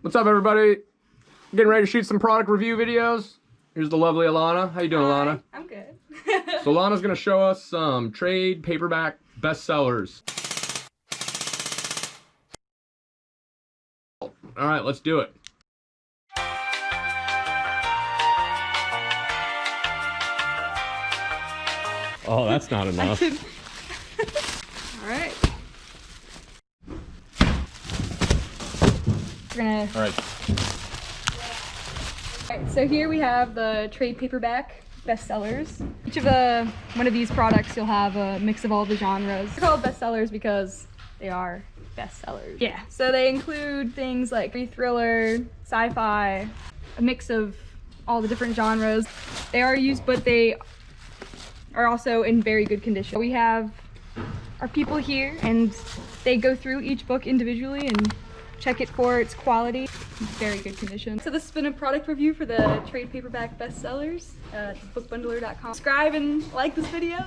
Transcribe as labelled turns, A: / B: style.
A: What's up, everybody? Getting ready to shoot some product review videos. Here's the lovely Alana. How you doing,
B: Hi,
A: Alana?
B: I'm good.
A: So Alana's gonna show us some trade paperback bestsellers. All right, let's do it. Oh, that's not enough.
B: All right. We're gonna.
A: All right.
B: Alright, so here we have the trade paperback bestsellers. Each of one of these products, you'll have a mix of all the genres. They're called bestsellers because they are bestsellers. Yeah, so they include things like thriller, sci-fi, a mix of all the different genres. They are used, but they are also in very good condition. We have our people here, and they go through each book individually and check it for its quality. Very good condition. So this has been a product review for the trade paperback bestsellers at bookbundler.com. Subscribe and like this video.